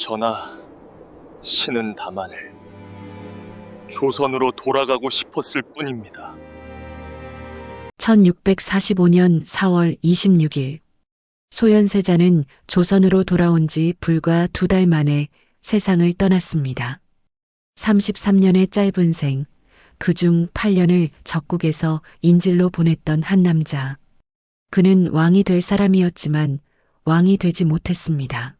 전하, 신은 다만 조선으로 돌아가고 싶었을 뿐입니다. 1645년 4월 26일 소현세자는 조선으로 돌아온 지 불과 2달 만에 세상을 떠났습니다. 33년의 짧은 생, 그중 8년을 적국에서 인질로 보냈던 한 남자. 그는 왕이 될 사람이었지만 왕이 되지 못했습니다.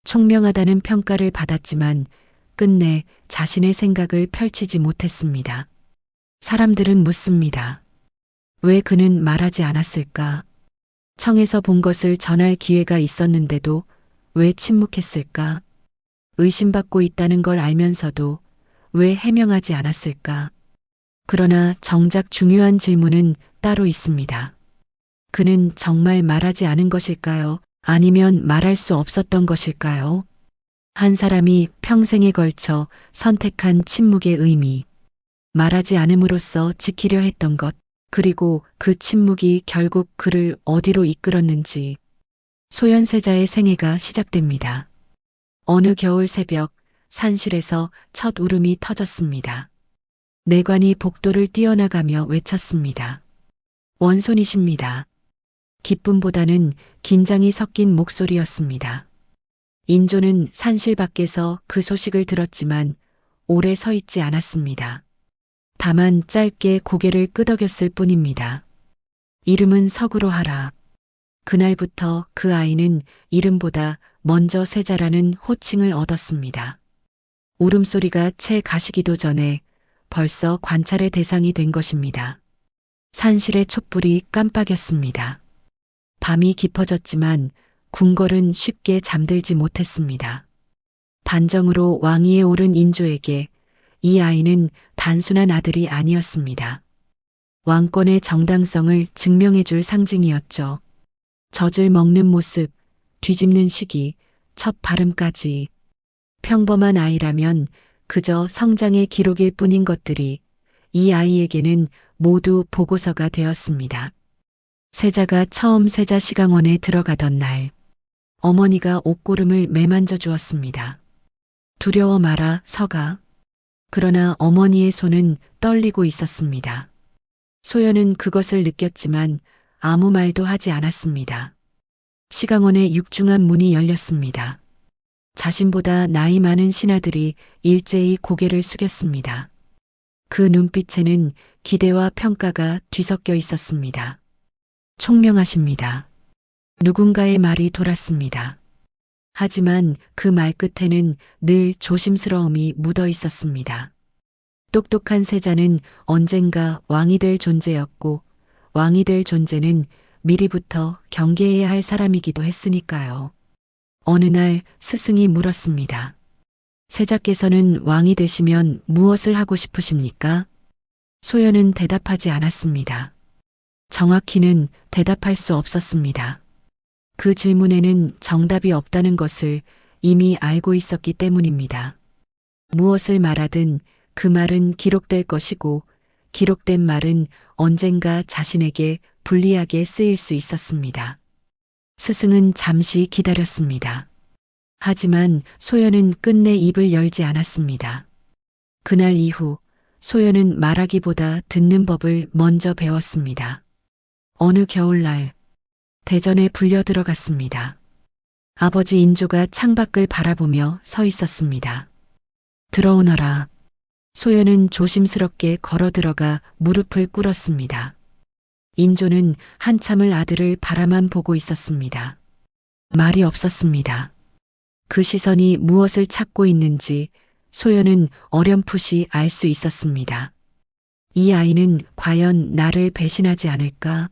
총명하다는 평가를 받았지만 끝내 자신의 생각을 펼치지 못했습니다. 사람들은 묻습니다. 왜 그는 말하지 않았을까? 청에서 본 것을 전할 기회가 있었는데도 왜 침묵했을까? 의심받고 있다는 걸 알면서도 왜 해명하지 않았을까? 그러나 정작 중요한 질문은 따로 있습니다. 그는 정말 말하지 않은 것일까요? 아니면 말할 수 없었던 것일까요? 한 사람이 평생에 걸쳐 선택한 침묵의 의미, 말하지 않음으로써 지키려 했던 것, 그리고 그 침묵이 결국 그를 어디로 이끌었는지. 소현세자의 생애가 시작됩니다. 어느 겨울 새벽 산실에서 첫 울음이 터졌습니다. 내관이 복도를 뛰어나가며 외쳤습니다. 원손이십니다. 기쁨보다는 긴장이 섞인 목소리였습니다. 인조는 산실 밖에서 그 소식을 들었지만 오래 서 있지 않았습니다. 다만 짧게 고개를 끄덕였을 뿐입니다. 이름은 서구로하라. 그날부터 그 아이는 이름보다 먼저 세자라는 호칭을 얻었습니다. 울음소리가 채 가시기도 전에 벌써 관찰의 대상이 된 것입니다. 산실의 촛불이 깜빡였습니다. 밤이 깊어졌지만 궁궐은 쉽게 잠들지 못했습니다. 반정으로 왕위에 오른 인조에게 이 아이는 단순한 아들이 아니었습니다. 왕권의 정당성을 증명해줄 상징이었죠. 젖을 먹는 모습, 뒤집는 시기, 첫 발음까지. 평범한 아이라면 그저 성장의 기록일 뿐인 것들이 이 아이에게는 모두 보고서가 되었습니다. 세자가 처음 세자시강원에 들어가던 날, 어머니가 옷고름을 매만져 주었습니다. 두려워 마라, 서가. 그러나 어머니의 손은 떨리고 있었습니다. 소연은 그것을 느꼈지만 아무 말도 하지 않았습니다. 시강원의 육중한 문이 열렸습니다. 자신보다 나이 많은 신하들이 일제히 고개를 숙였습니다. 그 눈빛에는 기대와 평가가 뒤섞여 있었습니다. 총명하십니다. 누군가의 말이 돌았습니다. 하지만 그 말 끝에는 늘 조심스러움이 묻어 있었습니다. 똑똑한 세자는 언젠가 왕이 될 존재였고 왕이 될 존재는 미리부터 경계해야 할 사람이기도 했으니까요. 어느 날 스승이 물었습니다. 세자께서는 왕이 되시면 무엇을 하고 싶으십니까? 소연은 대답하지 않았습니다. 정확히는 대답할 수 없었습니다. 그 질문에는 정답이 없다는 것을 이미 알고 있었기 때문입니다. 무엇을 말하든 그 말은 기록될 것이고 기록된 말은 언젠가 자신에게 불리하게 쓰일 수 있었습니다. 스승은 잠시 기다렸습니다. 하지만 소연은 끝내 입을 열지 않았습니다. 그날 이후 소연은 말하기보다 듣는 법을 먼저 배웠습니다. 어느 겨울날 대전에 불려 들어갔습니다. 아버지 인조가 창밖을 바라보며 서 있었습니다. 들어오너라. 소연은 조심스럽게 걸어 들어가 무릎을 꿇었습니다. 인조는 한참을 아들을 바라만 보고 있었습니다. 말이 없었습니다. 그 시선이 무엇을 찾고 있는지 소연은 어렴풋이 알 수 있었습니다. 이 아이는 과연 나를 배신하지 않을까?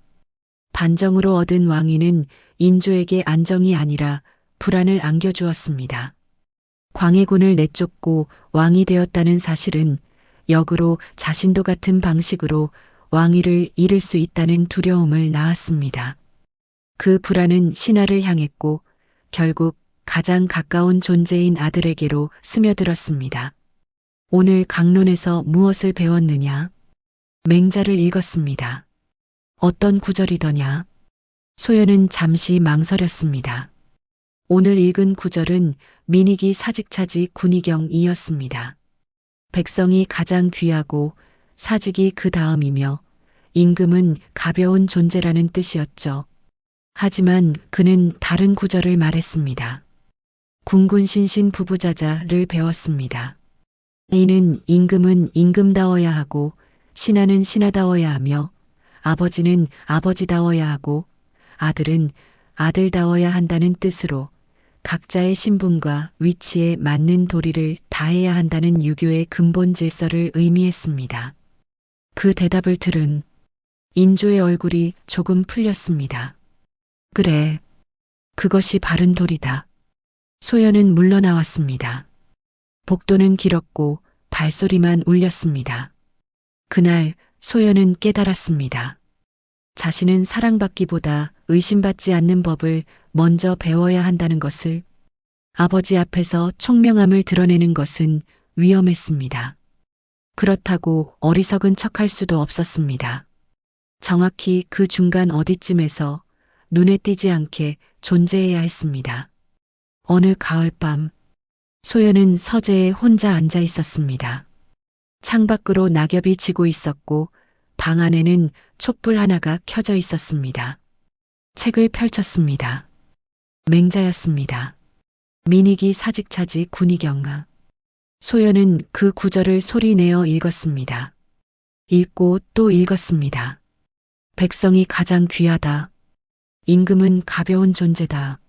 반정으로 얻은 왕위는 인조에게 안정이 아니라 불안을 안겨주었습니다. 광해군을 내쫓고 왕이 되었다는 사실은 역으로 자신도 같은 방식으로 왕위를 잃을 수 있다는 두려움을 낳았습니다. 그 불안은 신하를 향했고 결국 가장 가까운 존재인 아들에게로 스며들었습니다. 오늘 강론에서 무엇을 배웠느냐? 맹자를 읽었습니다. 어떤 구절이더냐? 소연은 잠시 망설였습니다. 오늘 읽은 구절은 민익이 사직차지 군의경이었습니다. 백성이 가장 귀하고 사직이 그 다음이며 임금은 가벼운 존재라는 뜻이었죠. 하지만 그는 다른 구절을 말했습니다. 군군신신 부부자자를 배웠습니다. 이는 임금은 임금다워야 하고 신하는 신하다워야 하며 아버지는 아버지다워야 하고 아들은 아들다워야 한다는 뜻으로 각자의 신분과 위치에 맞는 도리를 다해야 한다는 유교의 근본 질서를 의미했습니다. 그 대답을 들은 인조의 얼굴이 조금 풀렸습니다. 그래, 그것이 바른 도리다. 소연은 물러나왔습니다. 복도는 길었고 발소리만 울렸습니다. 그날 소연은 깨달았습니다. 자신은 사랑받기보다 의심받지 않는 법을 먼저 배워야 한다는 것을. 아버지 앞에서 총명함을 드러내는 것은 위험했습니다. 그렇다고 어리석은 척할 수도 없었습니다. 정확히 그 중간 어디쯤에서 눈에 띄지 않게 존재해야 했습니다. 어느 가을밤, 소연은 서재에 혼자 앉아 있었습니다. 창밖으로 낙엽이 지고 있었고 방 안에는 촛불 하나가 켜져 있었습니다. 책을 펼쳤습니다. 맹자였습니다. 민익이 사직차지 군의경아. 소연은 그 구절을 소리내어 읽었습니다. 읽고 또 읽었습니다. 백성이 가장 귀하다. 임금은 가벼운 존재다.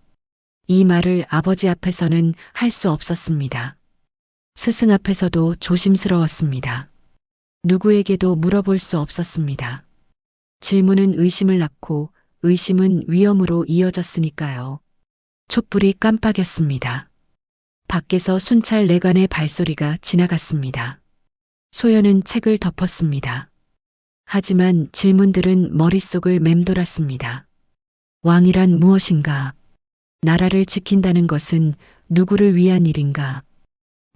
이 말을 아버지 앞에서는 할 수 없었습니다. 스승 앞에서도 조심스러웠습니다. 누구에게도 물어볼 수 없었습니다. 질문은 의심을 낳고 의심은 위험으로 이어졌으니까요. 촛불이 깜빡였습니다. 밖에서 순찰 내관의 발소리가 지나갔습니다. 소연은 책을 덮었습니다. 하지만 질문들은 머릿속을 맴돌았습니다. 왕이란 무엇인가? 나라를 지킨다는 것은 누구를 위한 일인가?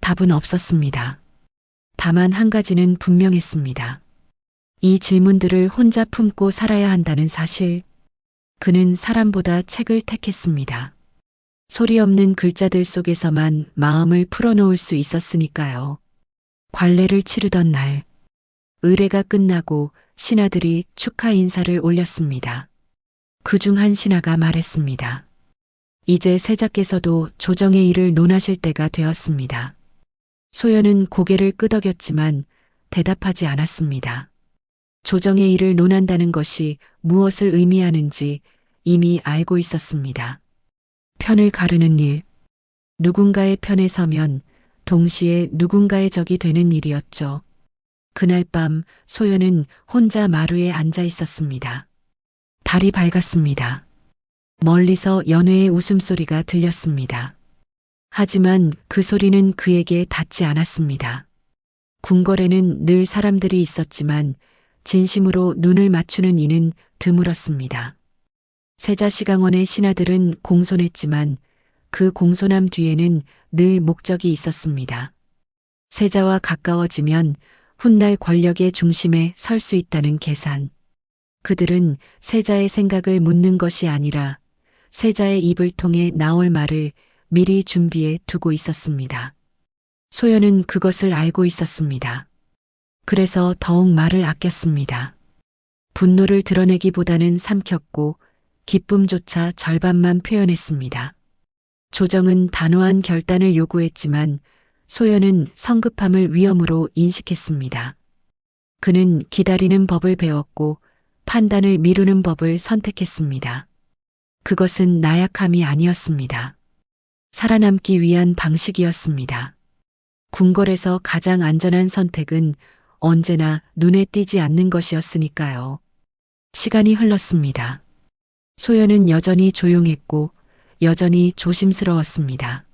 답은 없었습니다. 다만 한 가지는 분명했습니다. 이 질문들을 혼자 품고 살아야 한다는 사실. 그는 사람보다 책을 택했습니다. 소리 없는 글자들 속에서만 마음을 풀어놓을 수 있었으니까요. 관례를 치르던 날, 의례가 끝나고 신하들이 축하 인사를 올렸습니다. 그중 한 신하가 말했습니다. 이제 세자께서도 조정의 일을 논하실 때가 되었습니다. 소연은 고개를 끄덕였지만 대답하지 않았습니다. 조정의 일을 논한다는 것이 무엇을 의미하는지 이미 알고 있었습니다. 편을 가르는 일, 누군가의 편에 서면 동시에 누군가의 적이 되는 일이었죠. 그날 밤 소연은 혼자 마루에 앉아 있었습니다. 달이 밝았습니다. 멀리서 연회의 웃음소리가 들렸습니다. 하지만 그 소리는 그에게 닿지 않았습니다. 궁궐에는 늘 사람들이 있었지만 진심으로 눈을 맞추는 이는 드물었습니다. 세자시강원의 신하들은 공손했지만 그 공손함 뒤에는 늘 목적이 있었습니다. 세자와 가까워지면 훗날 권력의 중심에 설 수 있다는 계산. 그들은 세자의 생각을 묻는 것이 아니라 세자의 입을 통해 나올 말을 미리 준비해 두고 있었습니다. 소연은 그것을 알고 있었습니다. 그래서 더욱 말을 아꼈습니다. 분노를 드러내기보다는 삼켰고 기쁨조차 절반만 표현했습니다. 조정은 단호한 결단을 요구했지만 소연은 성급함을 위험으로 인식했습니다. 그는 기다리는 법을 배웠고 판단을 미루는 법을 선택했습니다. 그것은 나약함이 아니었습니다. 살아남기 위한 방식이었습니다. 궁궐에서 가장 안전한 선택은 언제나 눈에 띄지 않는 것이었으니까요. 시간이 흘렀습니다. 소연은 여전히 조용했고 여전히 조심스러웠습니다.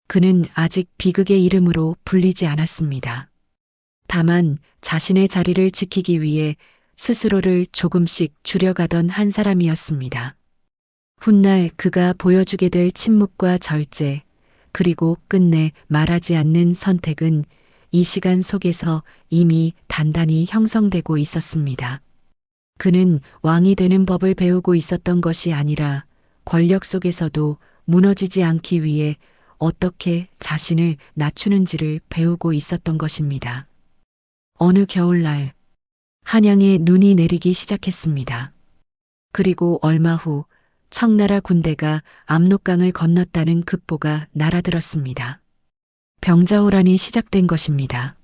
그는 아직 비극의 이름으로 불리지 않았습니다. 다만 자신의 자리를 지키기 위해 스스로를 조금씩 줄여가던 한 사람이었습니다. 훗날 그가 보여주게 될 침묵과 절제, 그리고 끝내 말하지 않는 선택은 이 시간 속에서 이미 단단히 형성되고 있었습니다. 그는 왕이 되는 법을 배우고 있었던 것이 아니라 권력 속에서도 무너지지 않기 위해 어떻게 자신을 낮추는지를 배우고 있었던 것입니다. 어느 겨울날 한양에 눈이 내리기 시작했습니다. 그리고 얼마 후 청나라 군대가 압록강을 건넜다는 급보가 날아들었습니다. 병자호란이 시작된 것입니다.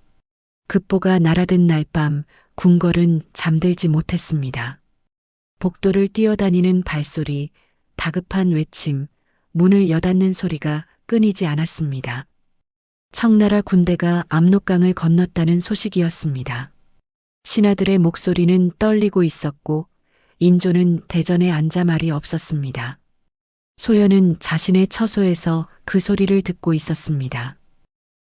급보가 날아든 날 밤 궁궐은 잠들지 못했습니다. 복도를 뛰어다니는 발소리, 다급한 외침, 문을 여닫는 소리가 끊이지 않았습니다. 청나라 군대가 압록강을 건넜다는 소식이었습니다. 신하들의 목소리는 떨리고 있었고 인조는 대전에 앉아 말이 없었습니다. 소연은 자신의 처소에서 그 소리를 듣고 있었습니다.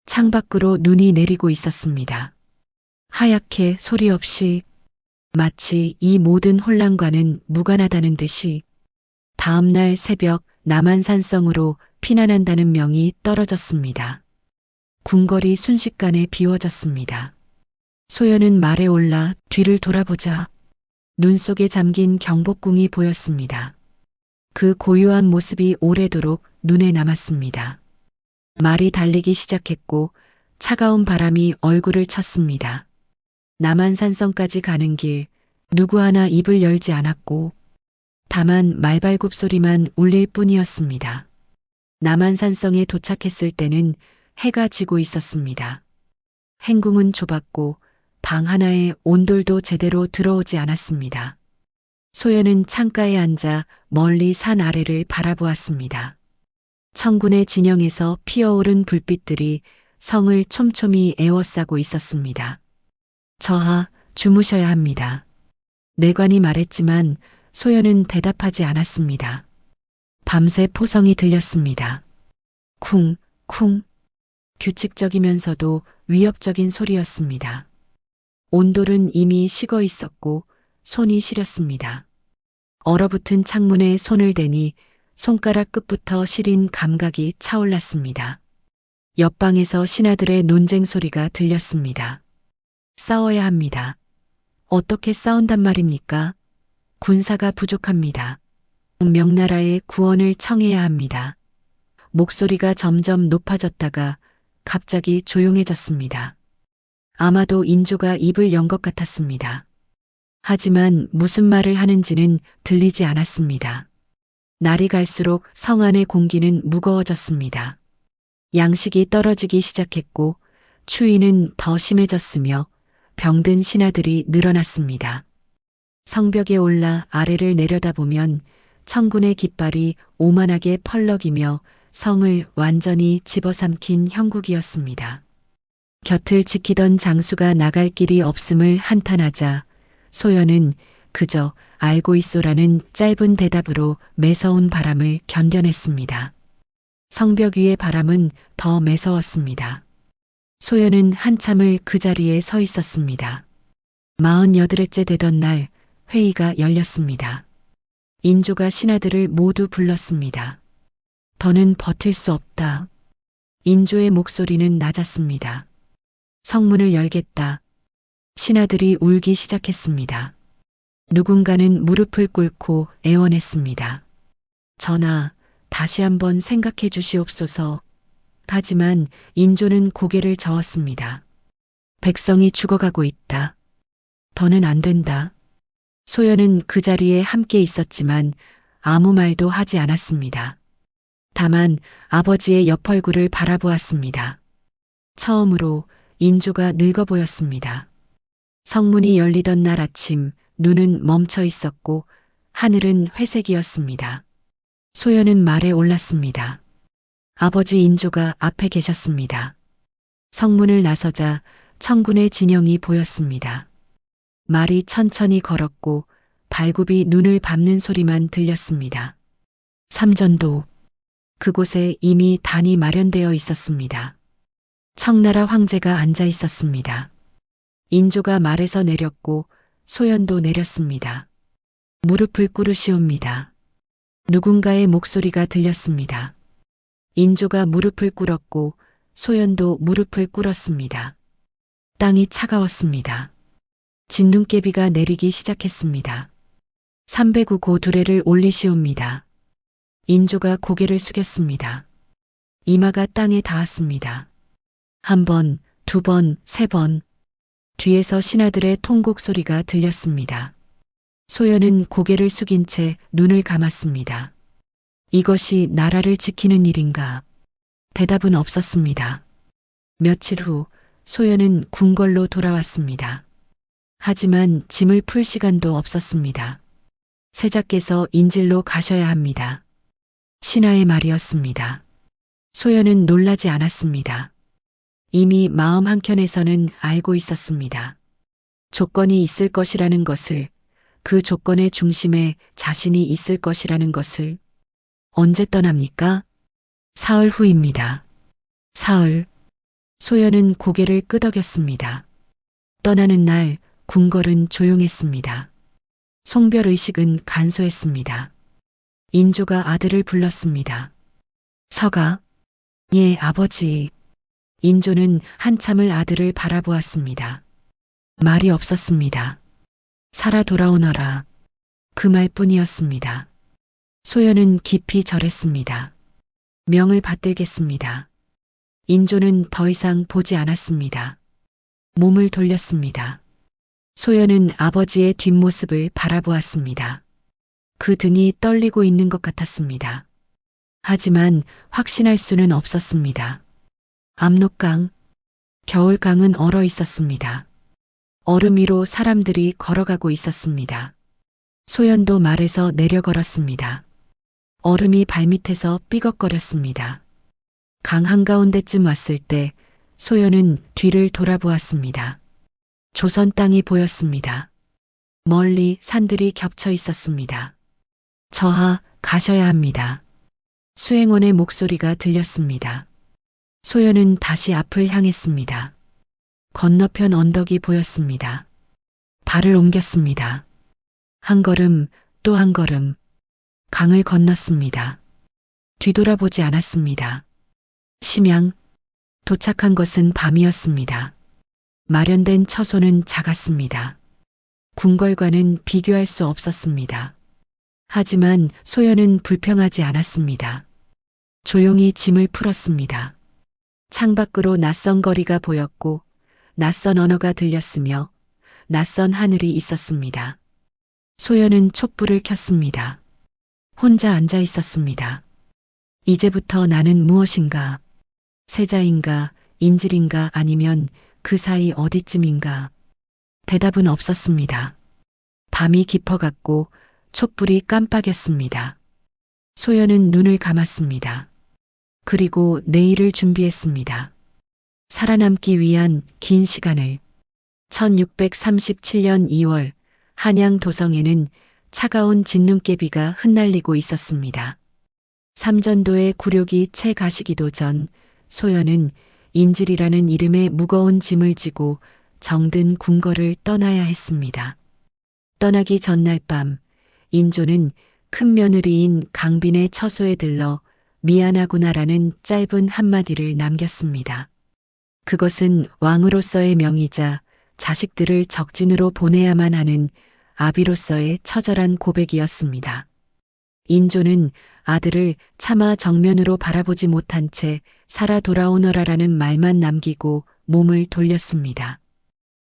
창밖으로 눈이 내리고 있었습니다. 하얗게 소리 없이 마치 이 모든 혼란과는 무관하다는 듯이 다음날 새벽 남한산성으로 피난한다는 명이 떨어졌습니다. 궁궐이 순식간에 비워졌습니다. 소연은 말에 올라 뒤를 돌아보자 눈 속에 잠긴 경복궁이 보였습니다. 그 고요한 모습이 오래도록 눈에 남았습니다. 말이 달리기 시작했고 차가운 바람이 얼굴을 쳤습니다. 남한산성까지 가는 길 누구 하나 입을 열지 않았고 다만 말발굽 소리만 울릴 뿐이었습니다. 남한산성에 도착했을 때는 해가 지고 있었습니다. 행궁은 좁았고 방 하나에 온돌도 제대로 들어오지 않았습니다. 소연은 창가에 앉아 멀리 산 아래를 바라보았습니다. 청군의 진영에서 피어오른 불빛들이 성을 촘촘히 에워싸고 있었습니다. 저하, 주무셔야 합니다. 내관이 말했지만 소연은 대답하지 않았습니다. 밤새 포성이 들렸습니다. 쿵, 쿵. 규칙적이면서도 위협적인 소리였습니다. 온돌은 이미 식어 있었고 손이 시렸습니다. 얼어붙은 창문에 손을 대니 손가락 끝부터 시린 감각이 차올랐습니다. 옆방에서 신하들의 논쟁 소리가 들렸습니다. 싸워야 합니다. 어떻게 싸운단 말입니까? 군사가 부족합니다. 명나라의 구원을 청해야 합니다. 목소리가 점점 높아졌다가 갑자기 조용해졌습니다. 아마도 인조가 입을 연 것 같았습니다. 하지만 무슨 말을 하는지는 들리지 않았습니다. 날이 갈수록 성 안의 공기는 무거워졌습니다. 양식이 떨어지기 시작했고 추위는 더 심해졌으며 병든 신하들이 늘어났습니다. 성벽에 올라 아래를 내려다보면 청군의 깃발이 오만하게 펄럭이며 성을 완전히 집어삼킨 형국이었습니다. 곁을 지키던 장수가 나갈 길이 없음을 한탄하자 소연은 그저 알고 있소라는 짧은 대답으로 매서운 바람을 견뎌냈습니다. 성벽 위의 바람은 더 매서웠습니다. 소연은 한참을 그 자리에 서 있었습니다. 48회째 되던 날 회의가 열렸습니다. 인조가 신하들을 모두 불렀습니다. 더는 버틸 수 없다. 인조의 목소리는 낮았습니다. 성문을 열겠다. 신하들이 울기 시작했습니다. 누군가는 무릎을 꿇고 애원했습니다. 전하, 다시 한번 생각해 주시옵소서. 하지만 인조는 고개를 저었습니다. 백성이 죽어가고 있다. 더는 안 된다. 소연은 그 자리에 함께 있었지만 아무 말도 하지 않았습니다. 다만 아버지의 옆 얼굴을 바라보았습니다. 처음으로 인조가 늙어 보였습니다. 성문이 열리던 날 아침 눈은 멈춰 있었고 하늘은 회색이었습니다. 소연은 말에 올랐습니다. 아버지 인조가 앞에 계셨습니다. 성문을 나서자 청군의 진영이 보였습니다. 말이 천천히 걸었고 발굽이 눈을 밟는 소리만 들렸습니다. 삼전도. 그곳에 이미 단이 마련되어 있었습니다. 청나라 황제가 앉아 있었습니다. 인조가 말에서 내렸고 소연도 내렸습니다. 무릎을 꿇으시옵니다. 누군가의 목소리가 들렸습니다. 인조가 무릎을 꿇었고 소연도 무릎을 꿇었습니다. 땅이 차가웠습니다. 진눈깨비가 내리기 시작했습니다. 309고 두레를 올리시옵니다. 인조가 고개를 숙였습니다. 이마가 땅에 닿았습니다. 한 번, 두 번, 세 번. 뒤에서 신하들의 통곡 소리가 들렸습니다. 소연은 고개를 숙인 채 눈을 감았습니다. 이것이 나라를 지키는 일인가? 대답은 없었습니다. 며칠 후 소연은 궁궐로 돌아왔습니다. 하지만 짐을 풀 시간도 없었습니다. 세자께서 인질로 가셔야 합니다. 신하의 말이었습니다. 소연은 놀라지 않았습니다. 이미 마음 한켠에서는 알고 있었습니다. 조건이 있을 것이라는 것을, 그 조건의 중심에 자신이 있을 것이라는 것을. 언제 떠납니까? 사흘 후입니다. 사흘. 소연은 고개를 끄덕였습니다. 떠나는 날 궁궐은 조용했습니다. 송별 의식은 간소했습니다. 인조가 아들을 불렀습니다. 서가. 예, 아버지. 인조는 한참을 아들을 바라보았습니다. 말이 없었습니다. 살아 돌아오너라. 그 말뿐이었습니다. 소연은 깊이 절했습니다. 명을 받들겠습니다. 인조는 더 이상 보지 않았습니다. 몸을 돌렸습니다. 소연은 아버지의 뒷모습을 바라보았습니다. 그 등이 떨리고 있는 것 같았습니다. 하지만 확신할 수는 없었습니다. 압록강, 겨울강은 얼어 있었습니다. 얼음 위로 사람들이 걸어가고 있었습니다. 소연도 말에서 내려 걸었습니다. 얼음이 발밑에서 삐걱거렸습니다. 강 한가운데쯤 왔을 때 소연은 뒤를 돌아보았습니다. 조선 땅이 보였습니다. 멀리 산들이 겹쳐 있었습니다. 저하, 가셔야 합니다. 수행원의 목소리가 들렸습니다. 소연은 다시 앞을 향했습니다. 건너편 언덕이 보였습니다. 발을 옮겼습니다. 한 걸음, 또 한 걸음. 강을 건넜습니다. 뒤돌아보지 않았습니다. 심양. 도착한 것은 밤이었습니다. 마련된 처소는 작았습니다. 궁궐과는 비교할 수 없었습니다. 하지만 소연은 불평하지 않았습니다. 조용히 짐을 풀었습니다. 창밖으로 낯선 거리가 보였고 낯선 언어가 들렸으며 낯선 하늘이 있었습니다. 소연은 촛불을 켰습니다. 혼자 앉아 있었습니다. 이제부터 나는 무엇인가? 세자인가, 인질인가, 아니면 그 사이 어디쯤인가? 대답은 없었습니다. 밤이 깊어갔고 촛불이 깜빡였습니다. 소연은 눈을 감았습니다. 그리고 내일을 준비했습니다. 살아남기 위한 긴 시간을. 1637년 2월 한양 도성에는 차가운 진눈깨비가 흩날리고 있었습니다. 삼전도의 굴욕이 채 가시기도 전 소연은 인질이라는 이름의 무거운 짐을 지고 정든 궁궐을 떠나야 했습니다. 떠나기 전날 밤 인조는 큰 며느리인 강빈의 처소에 들러 미안하구나라는 짧은 한마디를 남겼습니다. 그것은 왕으로서의 명이자 자식들을 적진으로 보내야만 하는 아비로서의 처절한 고백이었습니다. 인조는 아들을 차마 정면으로 바라보지 못한 채 살아 돌아오너라라는 말만 남기고 몸을 돌렸습니다.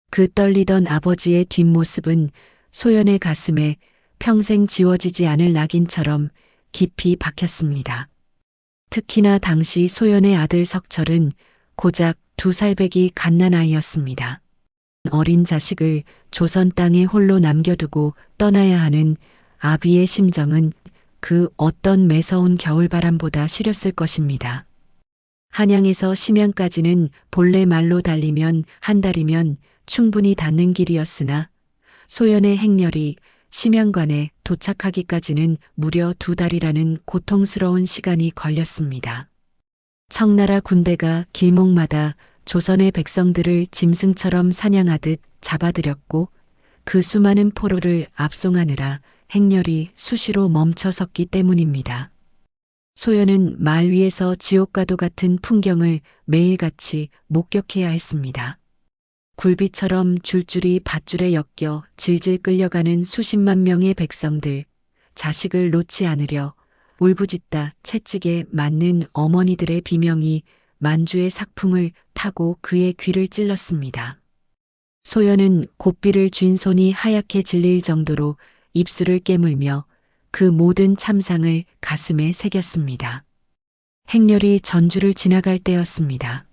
그 떨리던 아버지의 뒷모습은 소연의 가슴에 평생 지워지지 않을 낙인처럼 깊이 박혔습니다. 특히나 당시 소연의 아들 석철은 고작 2살배기 갓난아이였습니다. 어린 자식을 조선 땅에 홀로 남겨두고 떠나야 하는 아비의 심정은 그 어떤 매서운 겨울바람보다 시렸을 것입니다. 한양에서 심양까지는 본래 말로 달리면 한 달이면 충분히 닿는 길이었으나 소연의 행렬이 심양관에 도착하기까지는 무려 2달이라는 고통스러운 시간이 걸렸습니다. 청나라 군대가 길목마다 조선의 백성들을 짐승처럼 사냥하듯 잡아들였고 그 수많은 포로를 압송하느라 행렬이 수시로 멈춰섰기 때문입니다. 소연은 말 위에서 지옥과도 같은 풍경을 매일같이 목격해야 했습니다. 굴비처럼 줄줄이 밧줄에 엮여 질질 끌려가는 수십만 명의 백성들, 자식을 놓지 않으려 울부짖다 채찍에 맞는 어머니들의 비명이 만주의 sak풍을 타고 그의 귀를 찔렀습니다. 소연은 고삐를 쥔 손이 하얗게 질릴 정도로 입술을 깨물며 그 모든 참상을 가슴에 새겼습니다. 행렬이 전주를 지나갈 때였습니다.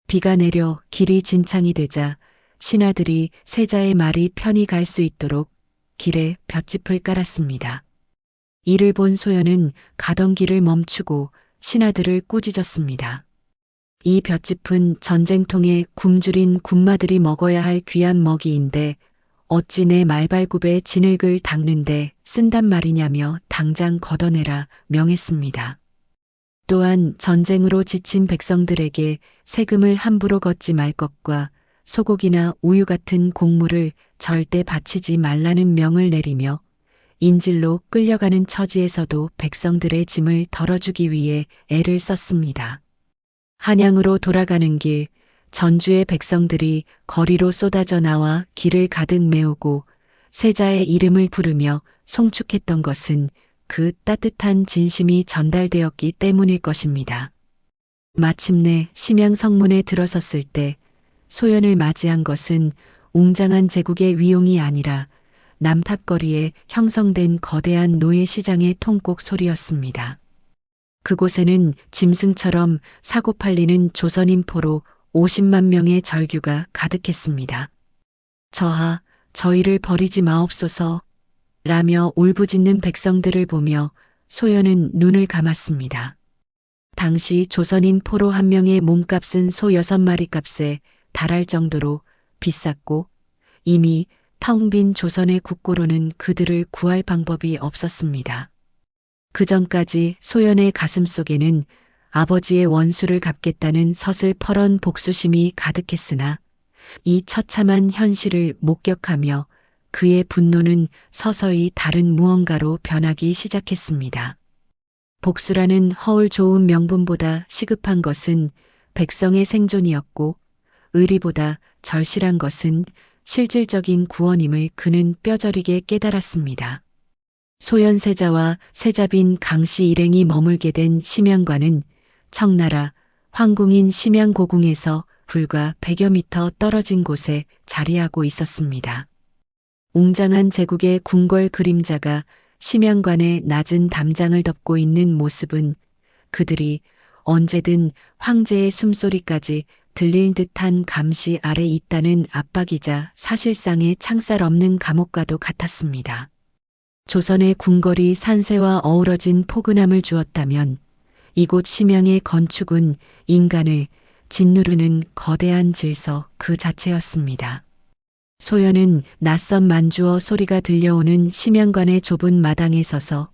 비가 내려 길이 진창이 되자 신하들이 세자의 말이 편히 갈 수 있도록 길에 볏짚을 깔았습니다. 이를 본 소연은 가던 길을 멈추고 신하들을 꾸짖었습니다. 이 볏짚은 전쟁통에 굶주린 군마들이 먹어야 할 귀한 먹이인데 어찌 내 말발굽에 진흙을 닦는데 쓴단 말이냐며 당장 걷어내라 명했습니다. 또한 전쟁으로 지친 백성들에게 세금을 함부로 걷지 말 것과 소고기나 우유 같은 곡물을 절대 바치지 말라는 명을 내리며 인질로 끌려가는 처지에서도 백성들의 짐을 덜어주기 위해 애를 썼습니다. 한양으로 돌아가는 길, 전주의 백성들이 거리로 쏟아져 나와 길을 가득 메우고 세자의 이름을 부르며 송축했던 것은 그 따뜻한 진심이 전달되었기 때문일 것입니다. 마침내 심양 성문에 들어섰을 때 소연을 맞이한 것은 웅장한 제국의 위용이 아니라 남탑거리에 형성된 거대한 노예시장의 통곡 소리였습니다. 그곳에는 짐승처럼 사고 팔리는 조선인포로 50만 명의 절규가 가득했습니다. 저하, 저희를 버리지 마옵소서 라며 울부짖는 백성들을 보며 소연은 눈을 감았습니다. 당시 조선인 포로 한 명의 몸값은 소 6마리 값에 달할 정도로 비쌌고 이미 텅 빈 조선의 국고로는 그들을 구할 방법이 없었습니다. 그 전까지 소연의 가슴 속에는 아버지의 원수를 갚겠다는 서슬퍼런 복수심이 가득했으나 이 처참한 현실을 목격하며 그의 분노는 서서히 다른 무언가로 변하기 시작했습니다. 복수라는 허울 좋은 명분보다 시급한 것은 백성의 생존이었고 의리보다 절실한 것은 실질적인 구원임을 그는 뼈저리게 깨달았습니다. 소현세자와 세자빈 강씨 일행이 머물게 된 심양관은 청나라 황궁인 심양고궁에서 불과 100여 미터 떨어진 곳에 자리하고 있었습니다. 웅장한 제국의 궁궐 그림자가 심양관의 낮은 담장을 덮고 있는 모습은 그들이 언제든 황제의 숨소리까지 들릴 듯한 감시 아래 있다는 압박이자 사실상의 창살 없는 감옥과도 같았습니다. 조선의 궁궐이 산세와 어우러진 포근함을 주었다면 이곳 심양의 건축은 인간을 짓누르는 거대한 질서 그 자체였습니다. 소연은 낯선 만주어 소리가 들려오는 심양관의 좁은 마당에 서서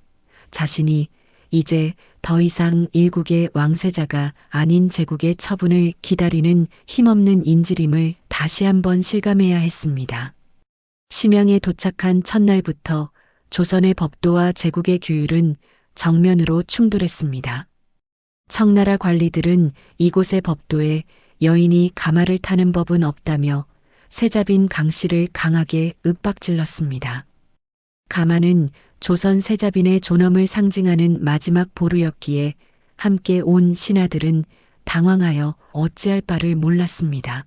자신이 이제 더 이상 일국의 왕세자가 아닌 제국의 처분을 기다리는 힘없는 인질임을 다시 한번 실감해야 했습니다. 심양에 도착한 첫날부터 조선의 법도와 제국의 규율은 정면으로 충돌했습니다. 청나라 관리들은 이곳의 법도에 여인이 가마를 타는 법은 없다며 세자빈 강씨를 강하게 윽박질렀습니다. 가마는 조선 세자빈의 존엄을 상징하는 마지막 보루였기에 함께 온 신하들은 당황하여 어찌할 바를 몰랐습니다.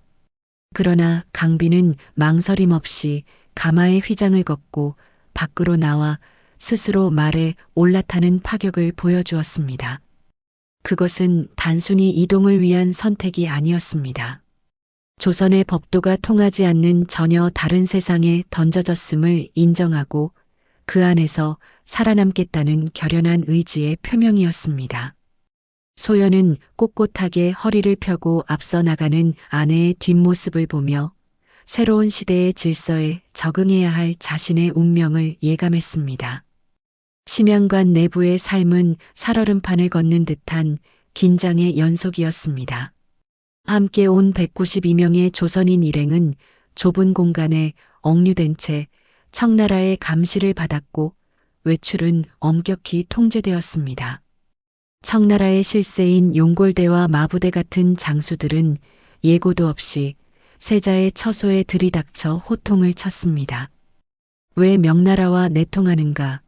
그러나 강비는 망설임 없이 가마의 휘장을 걷고 밖으로 나와 스스로 말에 올라타는 파격을 보여주었습니다. 그것은 단순히 이동을 위한 선택이 아니었습니다. 조선의 법도가 통하지 않는 전혀 다른 세상에 던져졌음을 인정하고 그 안에서 살아남겠다는 결연한 의지의 표명이었습니다. 소연은 꼿꼿하게 허리를 펴고 앞서 나가는 아내의 뒷모습을 보며 새로운 시대의 질서에 적응해야 할 자신의 운명을 예감했습니다. 심양관 내부의 삶은 살얼음판을 걷는 듯한 긴장의 연속이었습니다. 함께 온 192명의 조선인 일행은 좁은 공간에 억류된 채 청나라의 감시를 받았고 외출은 엄격히 통제되었습니다. 청나라의 실세인 용골대와 마부대 같은 장수들은 예고도 없이 세자의 처소에 들이닥쳐 호통을 쳤습니다. 왜 명나라와 내통하는가?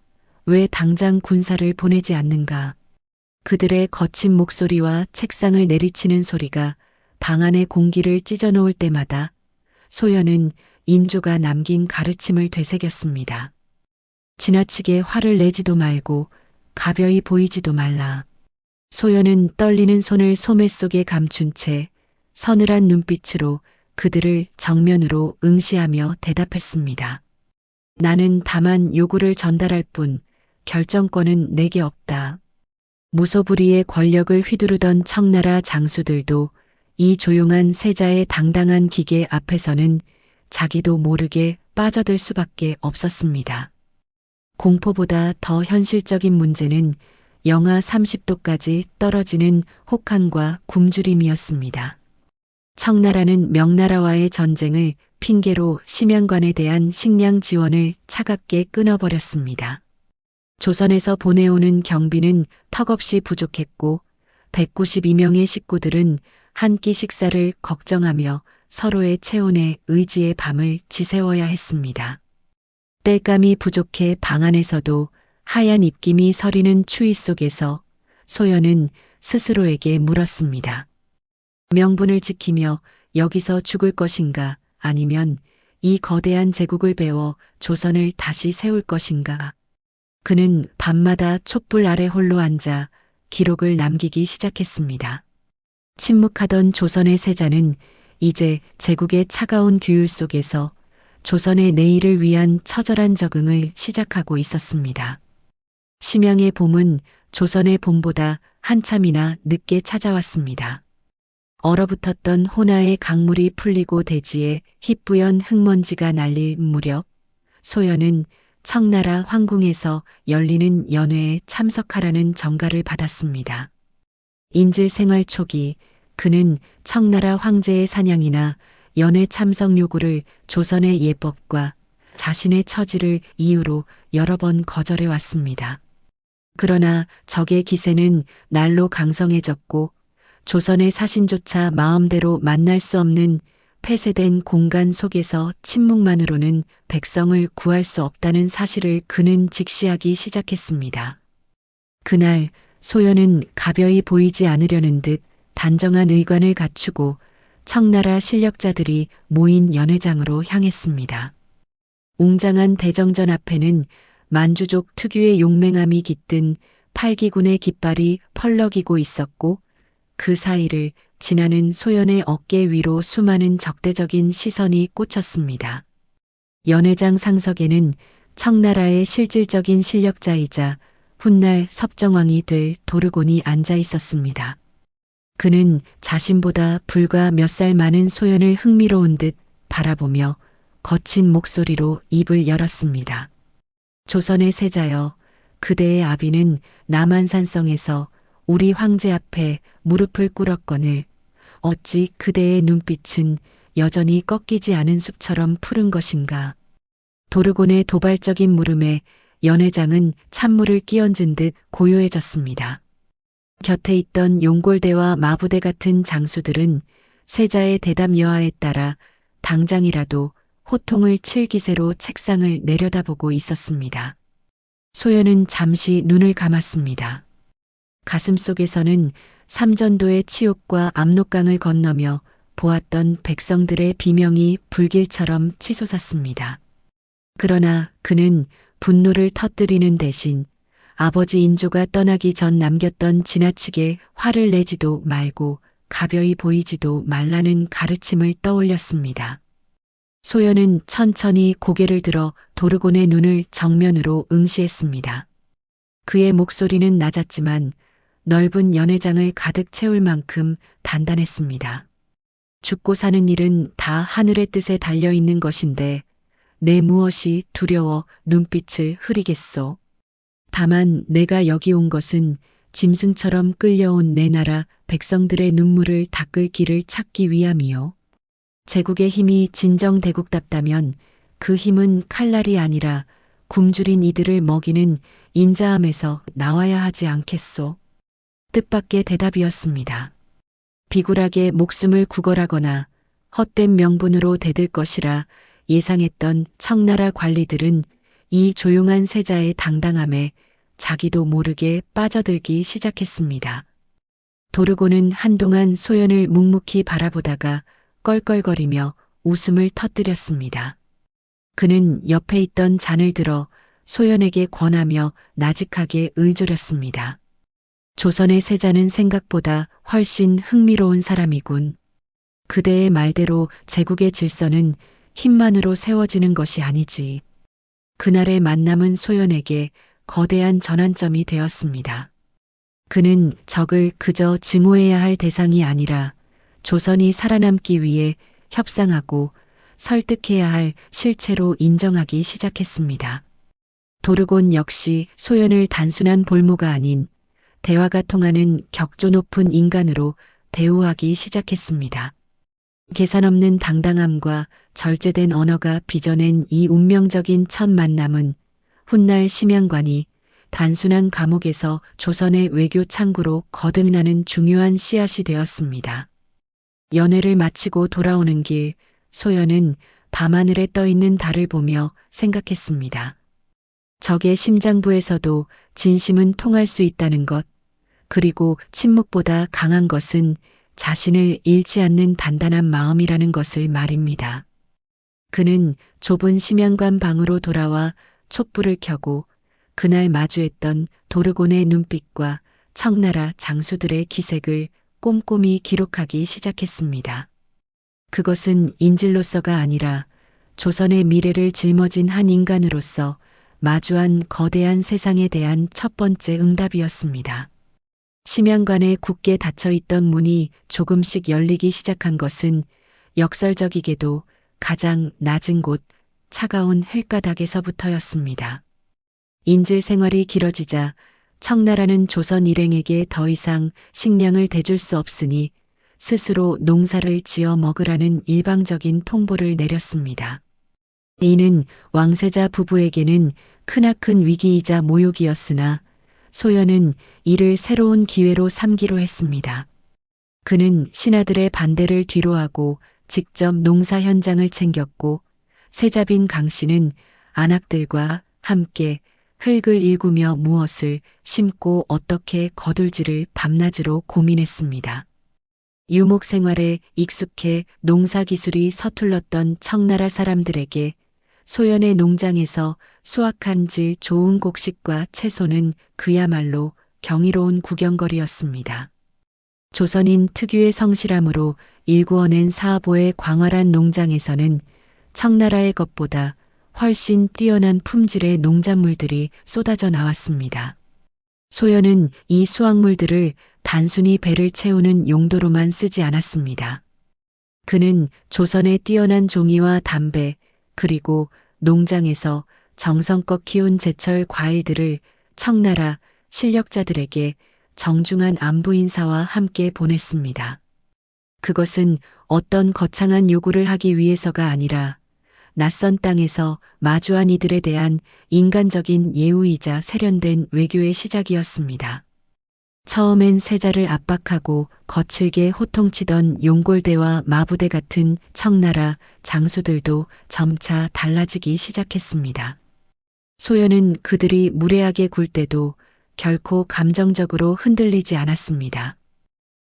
왜 당장 군사를 보내지 않는가? 그들의 거친 목소리와 책상을 내리치는 소리가 방 안의 공기를 찢어놓을 때마다 소연은 인조가 남긴 가르침을 되새겼습니다. 지나치게 화를 내지도 말고 가벼이 보이지도 말라. 소연은 떨리는 손을 소매 속에 감춘 채 서늘한 눈빛으로 그들을 정면으로 응시하며 대답했습니다. 나는 다만 요구를 전달할 뿐 결정권은 내게 없다. 무소불위의 권력을 휘두르던 청나라 장수들도 이 조용한 세자의 당당한 기계 앞에서는 자기도 모르게 빠져들 수밖에 없었습니다. 공포보다 더 현실적인 문제는 영하 30도까지 떨어지는 혹한과 굶주림이었습니다. 청나라는 명나라와의 전쟁을 핑계로 심양관에 대한 식량 지원을 차갑게 끊어버렸습니다. 조선에서 보내오는 경비는 턱없이 부족했고 192명의 식구들은 한 끼 식사를 걱정하며 서로의 체온에 의지의 밤을 지새워야 했습니다. 땔감이 부족해 방 안에서도 하얀 입김이 서리는 추위 속에서 소연은 스스로에게 물었습니다. 명분을 지키며 여기서 죽을 것인가 아니면 이 거대한 제국을 베어 조선을 다시 세울 것인가. 그는 밤마다 촛불 아래 홀로 앉아 기록을 남기기 시작했습니다. 침묵하던 조선의 세자는 이제 제국의 차가운 규율 속에서 조선의 내일을 위한 처절한 적응을 시작하고 있었습니다. 심양의 봄은 조선의 봄보다 한참이나 늦게 찾아왔습니다. 얼어붙었던 호나의 강물이 풀리고 대지에 희뿌연 흙먼지가 날릴 무렵 소연은 청나라 황궁에서 열리는 연회에 참석하라는 전가를 받았습니다. 인질 생활 초기 그는 청나라 황제의 사냥이나 연회 참석 요구를 조선의 예법과 자신의 처지를 이유로 여러 번 거절해 왔습니다. 그러나 적의 기세는 날로 강성해졌고 조선의 사신조차 마음대로 만날 수 없는 폐쇄된 공간 속에서 침묵만으로는 백성을 구할 수 없다는 사실을 그는 직시하기 시작했습니다. 그날 소연은 가벼이 보이지 않으려는 듯 단정한 의관을 갖추고 청나라 실력자들이 모인 연회장으로 향했습니다. 웅장한 대정전 앞에는 만주족 특유의 용맹함이 깃든 팔기군의 깃발이 펄럭이고 있었고 그 사이를 지나는 소연의 어깨 위로 수많은 적대적인 시선이 꽂혔습니다. 연회장 상석에는 청나라의 실질적인 실력자이자 훗날 섭정왕이 될 도르곤이 앉아 있었습니다. 그는 자신보다 불과 몇 살 많은 소연을 흥미로운 듯 바라보며 거친 목소리로 입을 열었습니다. 조선의 세자여, 그대의 아비는 남한산성에서 우리 황제 앞에 무릎을 꿇었거늘 어찌 그대의 눈빛은 여전히 꺾이지 않은 숲처럼 푸른 것인가. 도르곤의 도발적인 물음에 연회장은 찬물을 끼얹은 듯 고요해졌습니다. 곁에 있던 용골대와 마부대 같은 장수들은 세자의 대답 여하에 따라 당장이라도 호통을 칠 기세로 책상을 내려다보고 있었습니다. 소연은 잠시 눈을 감았습니다. 가슴속에서는 삼전도의 치욕과 압록강을 건너며 보았던 백성들의 비명이 불길처럼 치솟았습니다. 그러나 그는 분노를 터뜨리는 대신 아버지 인조가 떠나기 전 남겼던 지나치게 화를 내지도 말고 가벼이 보이지도 말라는 가르침을 떠올렸습니다. 소연은 천천히 고개를 들어 도르곤의 눈을 정면으로 응시했습니다. 그의 목소리는 낮았지만 넓은 연회장을 가득 채울 만큼 단단했습니다. 죽고 사는 일은 다 하늘의 뜻에 달려있는 것인데 내 무엇이 두려워 눈빛을 흐리겠소. 다만 내가 여기 온 것은 짐승처럼 끌려온 내 나라 백성들의 눈물을 닦을 길을 찾기 위함이요. 제국의 힘이 진정대국답다면 그 힘은 칼날이 아니라 굶주린 이들을 먹이는 인자함에서 나와야 하지 않겠소. 뜻밖의 대답이었습니다. 비굴하게 목숨을 구걸하거나 헛된 명분으로 대들 것이라 예상했던 청나라 관리들은 이 조용한 세자의 당당함에 자기도 모르게 빠져들기 시작했습니다. 도르고는 한동안 소연을 묵묵히 바라보다가 껄껄거리며 웃음을 터뜨렸습니다. 그는 옆에 있던 잔을 들어 소연에게 권하며 나직하게 의조렸습니다. 조선의 세자는 생각보다 훨씬 흥미로운 사람이군. 그대의 말대로 제국의 질서는 힘만으로 세워지는 것이 아니지. 그날의 만남은 소연에게 거대한 전환점이 되었습니다. 그는 적을 그저 증오해야 할 대상이 아니라 조선이 살아남기 위해 협상하고 설득해야 할 실체로 인정하기 시작했습니다. 도르곤 역시 소연을 단순한 볼모가 아닌 대화가 통하는 격조 높은 인간으로 대우하기 시작했습니다. 계산 없는 당당함과 절제된 언어가 빚어낸 이 운명적인 첫 만남은 훗날 심양관이 단순한 감옥에서 조선의 외교 창구로 거듭나는 중요한 씨앗이 되었습니다. 연회를 마치고 돌아오는 길, 소연은 밤하늘에 떠있는 달을 보며 생각했습니다. 적의 심장부에서도 진심은 통할 수 있다는 것, 그리고 침묵보다 강한 것은 자신을 잃지 않는 단단한 마음이라는 것을 말입니다. 그는 좁은 심양관 방으로 돌아와 촛불을 켜고 그날 마주했던 도르곤의 눈빛과 청나라 장수들의 기색을 꼼꼼히 기록하기 시작했습니다. 그것은 인질로서가 아니라 조선의 미래를 짊어진 한 인간으로서 마주한 거대한 세상에 대한 첫 번째 응답이었습니다. 심양관에 굳게 닫혀있던 문이 조금씩 열리기 시작한 것은 역설적이게도 가장 낮은 곳 차가운 흙가닥에서부터였습니다. 인질 생활이 길어지자 청나라는 조선 일행에게 더 이상 식량을 대줄 수 없으니 스스로 농사를 지어 먹으라는 일방적인 통보를 내렸습니다. 이는 왕세자 부부에게는 크나큰 위기이자 모욕이었으나 소연은 이를 새로운 기회로 삼기로 했습니다. 그는 신하들의 반대를 뒤로하고 직접 농사 현장을 챙겼고 세자빈 강씨는 안악들과 함께 흙을 일구며 무엇을 심고 어떻게 거둘지를 밤낮으로 고민했습니다. 유목 생활에 익숙해 농사 기술이 서툴렀던 청나라 사람들에게 소연의 농장에서 수확한 질 좋은 곡식과 채소는 그야말로 경이로운 구경거리였습니다. 조선인 특유의 성실함으로 일구어낸 사보의 광활한 농장에서는 청나라의 것보다 훨씬 뛰어난 품질의 농작물들이 쏟아져 나왔습니다. 소연은 이 수확물들을 단순히 배를 채우는 용도로만 쓰지 않았습니다. 그는 조선의 뛰어난 종이와 담배, 그리고 농장에서 정성껏 키운 제철 과일들을 청나라 실력자들에게 정중한 안부 인사와 함께 보냈습니다. 그것은 어떤 거창한 요구를 하기 위해서가 아니라 낯선 땅에서 마주한 이들에 대한 인간적인 예우이자 세련된 외교의 시작이었습니다. 처음엔 세자를 압박하고 거칠게 호통치던 용골대와 마부대 같은 청나라 장수들도 점차 달라지기 시작했습니다. 소연은 그들이 무례하게 굴 때도 결코 감정적으로 흔들리지 않았습니다.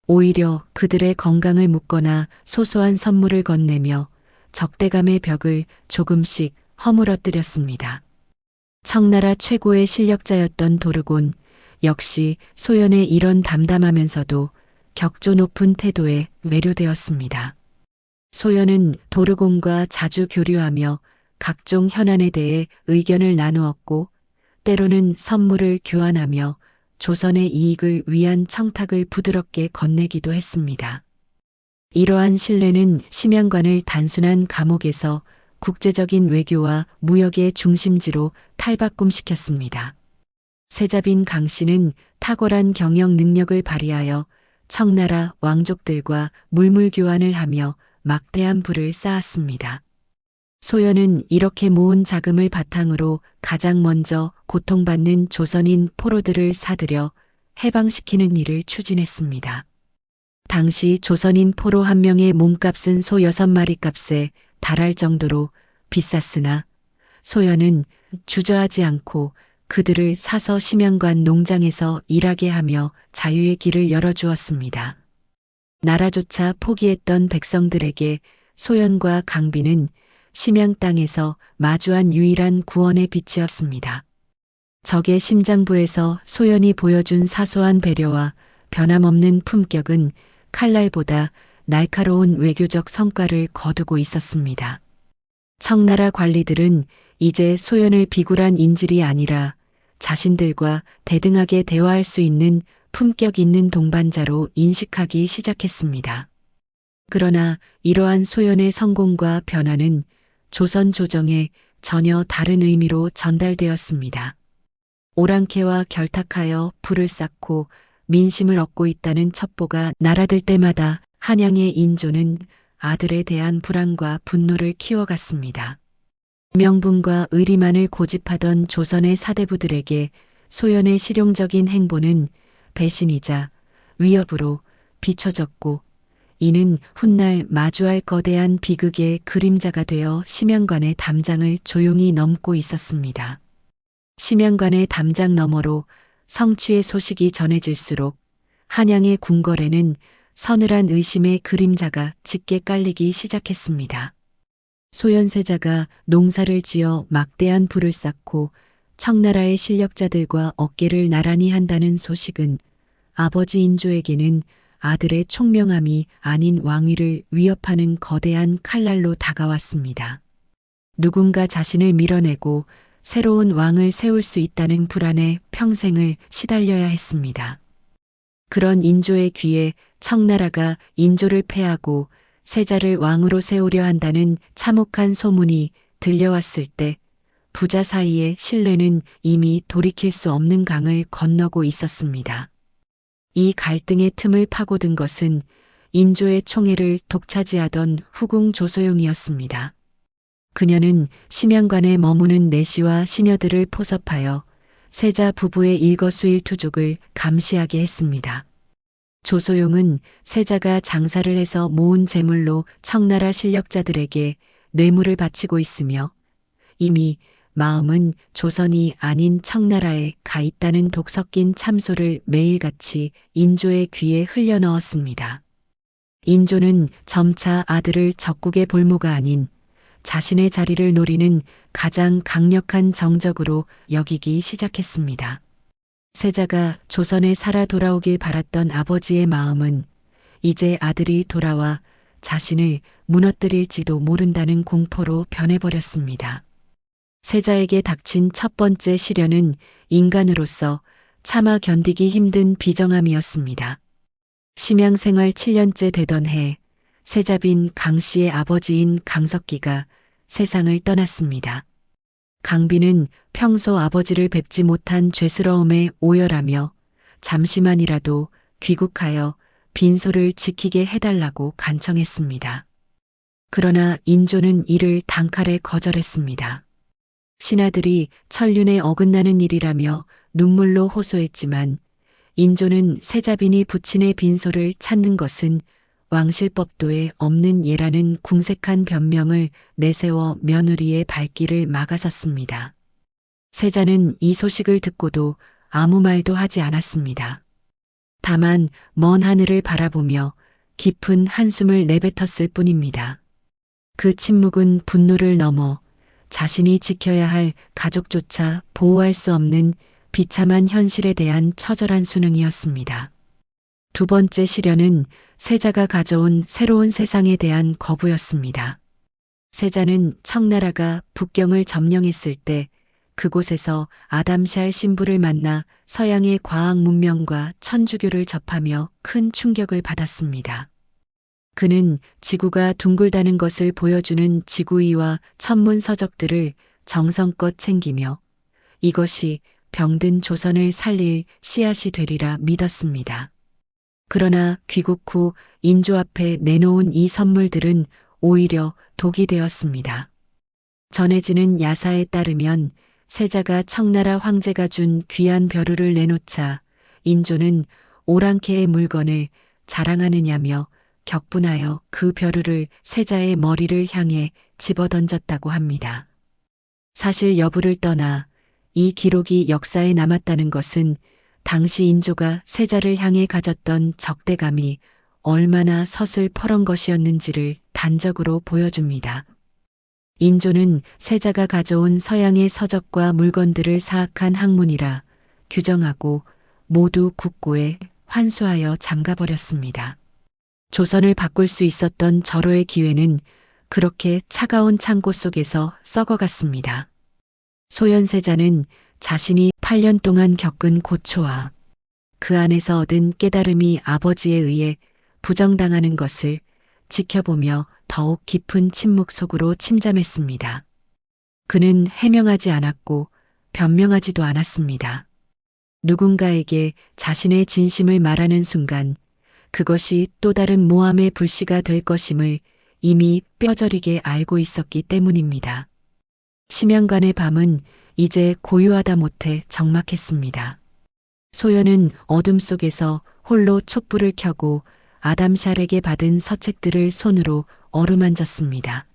오히려 그들의 건강을 묻거나 소소한 선물을 건네며 적대감의 벽을 조금씩 허물어뜨렸습니다. 청나라 최고의 실력자였던 도르곤 역시 소연의 이런 담담하면서도 격조 높은 태도에 매료되었습니다. 소연은 도르곤과 자주 교류하며 각종 현안에 대해 의견을 나누었고 때로는 선물을 교환하며 조선의 이익을 위한 청탁을 부드럽게 건네기도 했습니다. 이러한 신뢰는 심양관을 단순한 감옥에서 국제적인 외교와 무역의 중심지로 탈바꿈시켰습니다. 세자빈 강씨는 탁월한 경영 능력을 발휘하여 청나라 왕족들과 물물 교환을 하며 막대한 부를 쌓았습니다. 소연은 이렇게 모은 자금을 바탕으로 가장 먼저 고통받는 조선인 포로들을 사들여 해방시키는 일을 추진했습니다. 당시 조선인 포로 한 명의 몸값은 소 6마리 값에 달할 정도로 비쌌으나 소연은 주저하지 않고 그들을 사서 심양관 농장에서 일하게 하며 자유의 길을 열어주었습니다. 나라조차 포기했던 백성들에게 소연과 강비는 심양 땅에서 마주한 유일한 구원의 빛이었습니다. 적의 심장부에서 소연이 보여준 사소한 배려와 변함없는 품격은 칼날보다 날카로운 외교적 성과를 거두고 있었습니다. 청나라 관리들은 이제 소연을 비굴한 인질이 아니라 자신들과 대등하게 대화할 수 있는 품격 있는 동반자로 인식하기 시작했습니다. 그러나 이러한 소연의 성공과 변화는 조선 조정에 전혀 다른 의미로 전달되었습니다. 오랑캐와 결탁하여 불을 쌓고 민심을 얻고 있다는 첩보가 날아들 때마다 한양의 인조는 아들에 대한 불안과 분노를 키워갔습니다. 명분과 의리만을 고집하던 조선의 사대부들에게 소연의 실용적인 행보는 배신이자 위협으로 비춰졌고 이는 훗날 마주할 거대한 비극의 그림자가 되어 심양관의 담장을 조용히 넘고 있었습니다. 심양관의 담장 너머로 성취의 소식이 전해질수록 한양의 궁궐에는 서늘한 의심의 그림자가 짙게 깔리기 시작했습니다. 소연세자가 농사를 지어 막대한 부를 쌓고 청나라의 실력자들과 어깨를 나란히 한다는 소식은 아버지 인조에게는 아들의 총명함이 아닌 왕위를 위협하는 거대한 칼날로 다가왔습니다. 누군가 자신을 밀어내고 새로운 왕을 세울 수 있다는 불안에 평생을 시달려야 했습니다. 그런 인조의 귀에 청나라가 인조를 패하고 세자를 왕으로 세우려 한다는 참혹한 소문이 들려왔을 때 부자 사이의 신뢰는 이미 돌이킬 수 없는 강을 건너고 있었습니다. 이 갈등의 틈을 파고든 것은 인조의 총애를 독차지하던 후궁 조소용이었습니다. 그녀는 심양관에 머무는 내시와 시녀들을 포섭하여 세자 부부의 일거수일투족을 감시하게 했습니다. 조소용은 세자가 장사를 해서 모은 재물로 청나라 실력자들에게 뇌물을 바치고 있으며 이미 마음은 조선이 아닌 청나라에 가 있다는 독 섞인 참소를 매일같이 인조의 귀에 흘려넣었습니다. 인조는 점차 아들을 적국의 볼모가 아닌 자신의 자리를 노리는 가장 강력한 정적으로 여기기 시작했습니다. 세자가 조선에 살아 돌아오길 바랐던 아버지의 마음은 이제 아들이 돌아와 자신을 무너뜨릴지도 모른다는 공포로 변해버렸습니다. 세자에게 닥친 첫 번째 시련은 인간으로서 차마 견디기 힘든 비정함이었습니다. 심양 생활 7년째 되던 해 세자빈 강씨의 아버지인 강석기가 세상을 떠났습니다. 강비는 평소 아버지를 뵙지 못한 죄스러움에 오열하며 잠시만이라도 귀국하여 빈소를 지키게 해달라고 간청했습니다. 그러나 인조는 이를 단칼에 거절했습니다. 신하들이 천륜에 어긋나는 일이라며 눈물로 호소했지만 인조는 세자빈이 부친의 빈소를 찾는 것은 왕실법도에 없는 예라는 궁색한 변명을 내세워 며느리의 발길을 막아섰습니다. 세자는 이 소식을 듣고도 아무 말도 하지 않았습니다. 다만 먼 하늘을 바라보며 깊은 한숨을 내뱉었을 뿐입니다. 그 침묵은 분노를 넘어 자신이 지켜야 할 가족조차 보호할 수 없는 비참한 현실에 대한 처절한 수능이었습니다. 두 번째 시련은 세자가 가져온 새로운 세상에 대한 거부였습니다. 세자는 청나라가 북경을 점령했을 때 그곳에서 아담샬 신부를 만나 서양의 과학 문명과 천주교를 접하며 큰 충격을 받았습니다. 그는 지구가 둥글다는 것을 보여주는 지구이와 천문 서적들을 정성껏 챙기며 이것이 병든 조선을 살릴 씨앗이 되리라 믿었습니다. 그러나 귀국 후 인조 앞에 내놓은 이 선물들은 오히려 독이 되었습니다. 전해지는 야사에 따르면 세자가 청나라 황제가 준 귀한 벼루를 내놓자 인조는 오랑캐의 물건을 자랑하느냐며 격분하여 그 벼루를 세자의 머리를 향해 집어던졌다고 합니다. 사실 여부를 떠나 이 기록이 역사에 남았다는 것은 당시 인조가 세자를 향해 가졌던 적대감이 얼마나 서슬퍼런 것이었는지를 단적으로 보여줍니다. 인조는 세자가 가져온 서양의 서적과 물건들을 사악한 학문이라 규정하고 모두 국고에 환수하여 잠가버렸습니다. 조선을 바꿀 수 있었던 절호의 기회는 그렇게 차가운 창고 속에서 썩어갔습니다. 소현세자는 자신이 8년 동안 겪은 고초와 그 안에서 얻은 깨달음이 아버지에 의해 부정당하는 것을 지켜보며 더욱 깊은 침묵 속으로 침잠했습니다. 그는 해명하지 않았고 변명하지도 않았습니다. 누군가에게 자신의 진심을 말하는 순간 그것이 또 다른 모함의 불씨가 될 것임을 이미 뼈저리게 알고 있었기 때문입니다. 심양관의 밤은 이제 고요하다 못해 적막했습니다. 소연은 어둠 속에서 홀로 촛불을 켜고 아담샬에게 받은 서책들을 손으로 어루만졌습니다.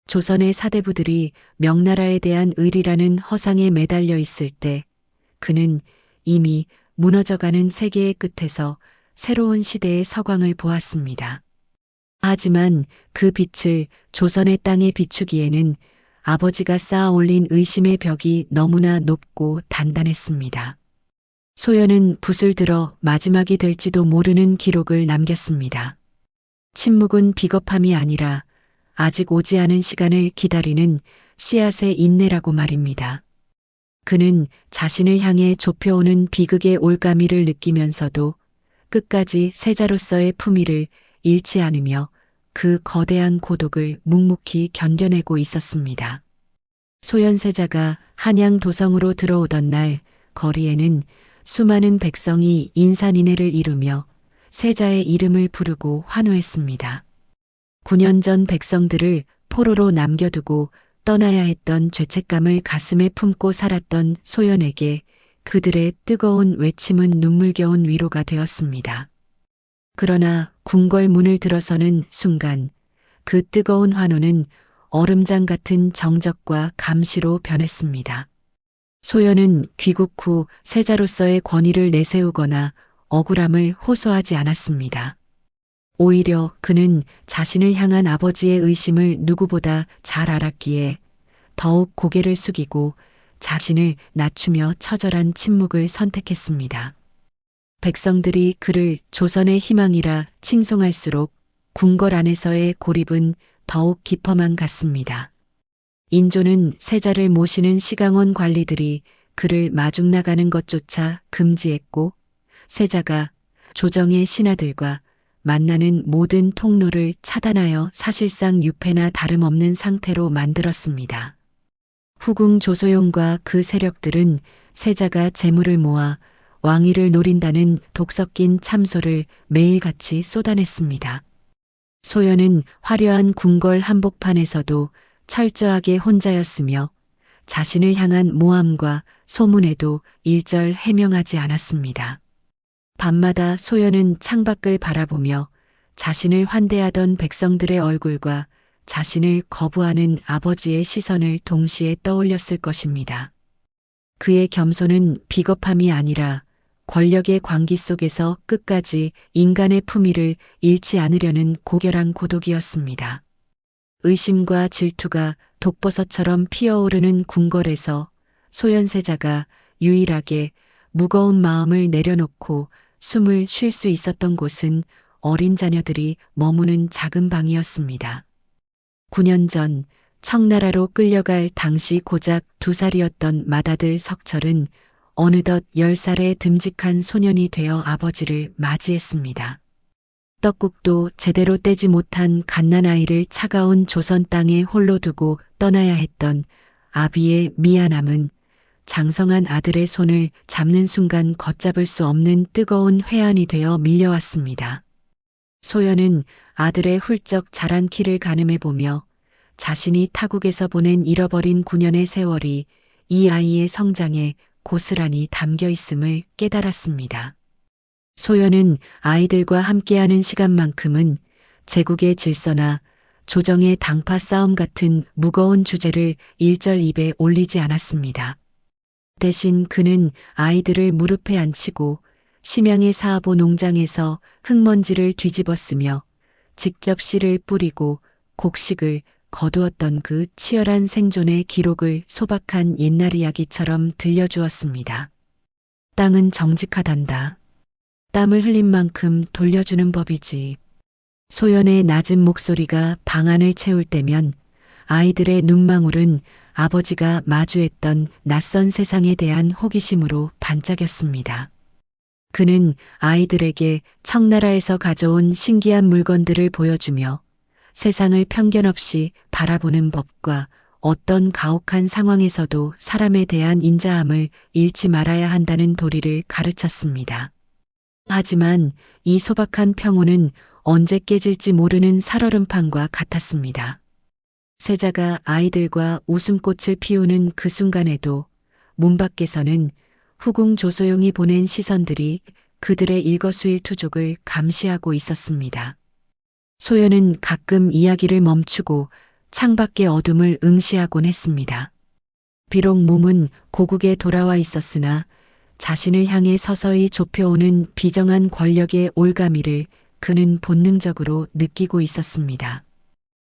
조선의 사대부들이 명나라에 대한 의리라는 허상에 매달려 있을 때 그는 이미 무너져가는 세계의 끝에서 새로운 시대의 서광을 보았습니다. 하지만 그 빛을 조선의 땅에 비추기에는 아버지가 쌓아 올린 의심의 벽이 너무나 높고 단단했습니다. 소연은 붓을 들어 마지막이 될지도 모르는 기록을 남겼습니다. 침묵은 비겁함이 아니라 아직 오지 않은 시간을 기다리는 씨앗의 인내라고 말입니다. 그는 자신을 향해 좁혀오는 비극의 올가미를 느끼면서도 끝까지 세자로서의 품위를 잃지 않으며 그 거대한 고독을 묵묵히 견뎌내고 있었습니다. 소현세자가 한양 도성으로 들어오던 날 거리에는 수많은 백성이 인산인해를 이루며 세자의 이름을 부르고 환호했습니다. 9년 전 백성들을 포로로 남겨두고 떠나야 했던 죄책감을 가슴에 품고 살았던 소연에게 그들의 뜨거운 외침은 눈물겨운 위로가 되었습니다. 그러나 궁궐 문을 들어서는 순간 그 뜨거운 환호는 얼음장 같은 정적과 감시로 변했습니다. 소연은 귀국 후 세자로서의 권위를 내세우거나 억울함을 호소하지 않았습니다. 오히려 그는 자신을 향한 아버지의 의심을 누구보다 잘 알았기에 더욱 고개를 숙이고 자신을 낮추며 처절한 침묵을 선택했습니다. 백성들이 그를 조선의 희망이라 칭송할수록 궁궐 안에서의 고립은 더욱 깊어만 갔습니다. 인조는 세자를 모시는 시강원 관리들이 그를 마중 나가는 것조차 금지했고 세자가 조정의 신하들과 만나는 모든 통로를 차단하여 사실상 유폐나 다름없는 상태로 만들었습니다. 후궁 조소용과 그 세력들은 세자가 재물을 모아 왕위를 노린다는 독 섞인 참소를 매일같이 쏟아냈습니다. 소연은 화려한 궁궐 한복판에서도 철저하게 혼자였으며 자신을 향한 모함과 소문에도 일절 해명하지 않았습니다. 밤마다 소연은 창밖을 바라보며 자신을 환대하던 백성들의 얼굴과 자신을 거부하는 아버지의 시선을 동시에 떠올렸을 것입니다. 그의 겸손은 비겁함이 아니라 권력의 광기 속에서 끝까지 인간의 품위를 잃지 않으려는 고결한 고독이었습니다. 의심과 질투가 독버섯처럼 피어오르는 궁궐에서 소현세자가 유일하게 무거운 마음을 내려놓고 숨을 쉴 수 있었던 곳은 어린 자녀들이 머무는 작은 방이었습니다. 9년 전 청나라로 끌려갈 당시 고작 2살이었던 맏아들 석철은 어느덧 10살의 듬직한 소년이 되어 아버지를 맞이했습니다. 떡국도 제대로 떼지 못한 갓난아이를 차가운 조선 땅에 홀로 두고 떠나야 했던 아비의 미안함은 장성한 아들의 손을 잡는 순간 걷잡을 수 없는 뜨거운 회한이 되어 밀려왔습니다. 소연은 아들의 훌쩍 자란 키를 가늠해보며 자신이 타국에서 보낸 잃어버린 9년의 세월이 이 아이의 성장에 고스란히 담겨 있음을 깨달았습니다. 소연은 아이들과 함께하는 시간만큼은 제국의 질서나 조정의 당파 싸움 같은 무거운 주제를 일절 입에 올리지 않았습니다. 대신 그는 아이들을 무릎에 앉히고 심양의 사하보 농장에서 흙먼지를 뒤집었으며 직접 씨를 뿌리고 곡식을 거두었던 그 치열한 생존의 기록을 소박한 옛날 이야기처럼 들려주었습니다. 땅은 정직하단다. 땀을 흘린 만큼 돌려주는 법이지. 소연의 낮은 목소리가 방 안을 채울 때면 아이들의 눈망울은 아버지가 마주했던 낯선 세상에 대한 호기심으로 반짝였습니다. 그는 아이들에게 청나라에서 가져온 신기한 물건들을 보여주며 세상을 편견 없이 바라보는 법과 어떤 가혹한 상황에서도 사람에 대한 인자함을 잃지 말아야 한다는 도리를 가르쳤습니다. 하지만 이 소박한 평온은 언제 깨질지 모르는 살얼음판과 같았습니다. 세자가 아이들과 웃음꽃을 피우는 그 순간에도 문 밖에서는 후궁 조소용이 보낸 시선들이 그들의 일거수일투족을 감시하고 있었습니다. 소연은 가끔 이야기를 멈추고 창밖의 어둠을 응시하곤 했습니다. 비록 몸은 고국에 돌아와 있었으나 자신을 향해 서서히 좁혀오는 비정한 권력의 올가미를 그는 본능적으로 느끼고 있었습니다.